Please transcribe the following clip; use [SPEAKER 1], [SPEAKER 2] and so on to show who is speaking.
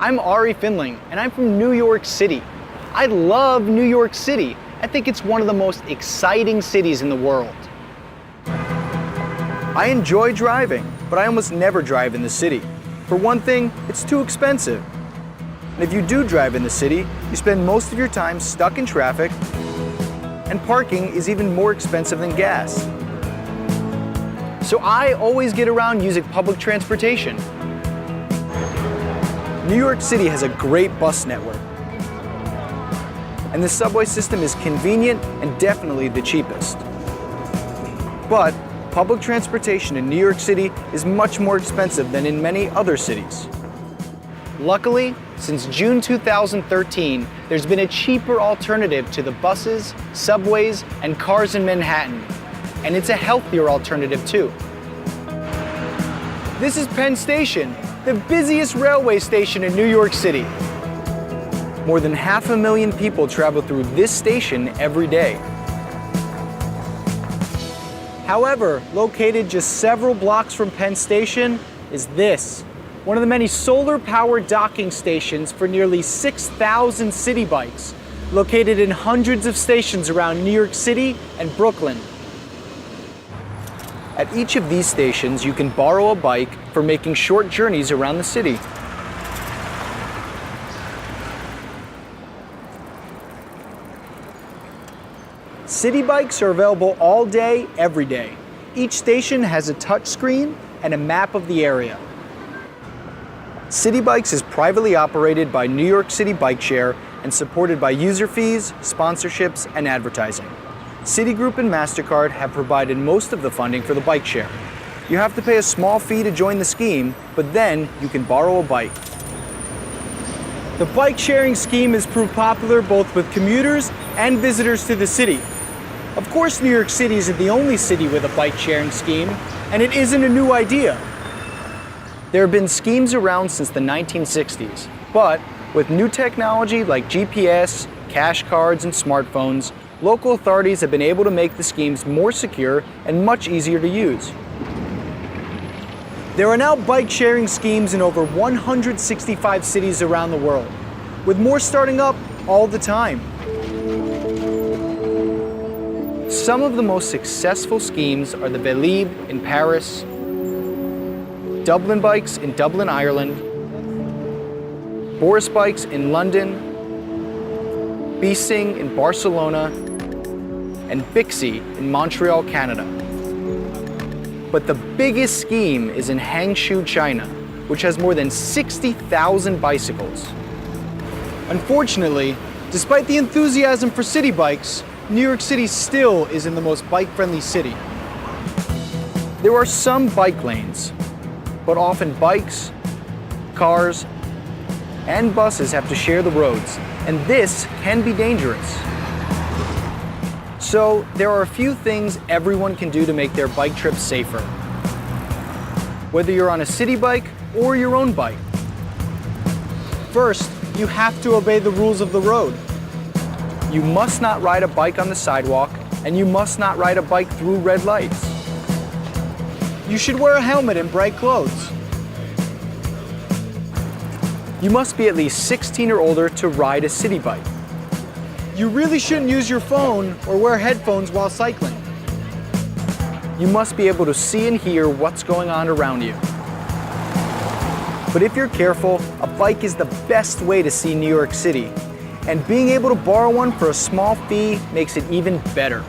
[SPEAKER 1] I'm Ari Finling, and I'm from New York City. I love New York City. I think it's one of the most exciting cities in the world. I enjoy driving, but I almost never drive in the city. For one thing, it's too expensive. And if you do drive in the city, you spend most of your time stuck in traffic, and parking is even more expensive than gas. So I always get around using public transportation. New York City has a great bus network, and the subway system is convenient and definitely the cheapest. But public transportation in New York City is much more expensive than in many other cities. Luckily, since June 2013, there's been a cheaper alternative to the buses, subways, and cars in Manhattan, and it's a healthier alternative too. This is Penn Station, the busiest railway station in New York City. More than 500,000 people travel through this station every day. However, located just several blocks from Penn Station is this, one of the many solar-powered docking stations for nearly 6,000 city bikes, located in hundreds of stations around New York City and Brooklyn. At each of these stations, you can borrow a bike for making short journeys around the city. City bikes are available all day, every day. Each station has a touch screen and a map of the area. City Bikes is privately operated by New York City Bike Share and supported by user fees, sponsorships, and advertising. Citigroup and MasterCard have provided most of the funding for the bike share. You have to pay a small fee to join the scheme, but then you can borrow a bike. The bike sharing scheme has proved popular both with commuters and visitors to the city. Of course, New York City isn't the only city with a bike sharing scheme, and it isn't a new idea. There have been schemes around since the 1960s, but with new technology like GPS, cash cards, and smartphones, local authorities have been able to make the schemes more secure and much easier to use. There are now bike sharing schemes in over 165 cities around the world, with more starting up all the time. Some of the most successful schemes are the Velib in Paris, Dublin Bikes in Dublin, Ireland, Boris Bikes in London, Bising in Barcelona, and Bixi in Montreal, Canada. But the biggest scheme is in Hangzhou, China, which has more than 60,000 bicycles. Unfortunately, despite the enthusiasm for city bikes, New York City still isn't the most bike-friendly city. There are some bike lanes, but often bikes, cars, and buses have to share the roads, and this can be dangerous. So there are a few things everyone can do to make their bike trips safer, whether you're on a city bike or your own bike. First, you have to obey the rules of the road. You must not ride a bike on the sidewalk, and you must not ride a bike through red lights. You should wear a helmet and bright clothes. You must be at least 16 or older to ride a city bike. You really shouldn't use your phone or wear headphones while cycling. You must be able to see and hear what's going on around you. But if you're careful, a bike is the best way to see New York City, and being able to borrow one for a small fee makes it even better.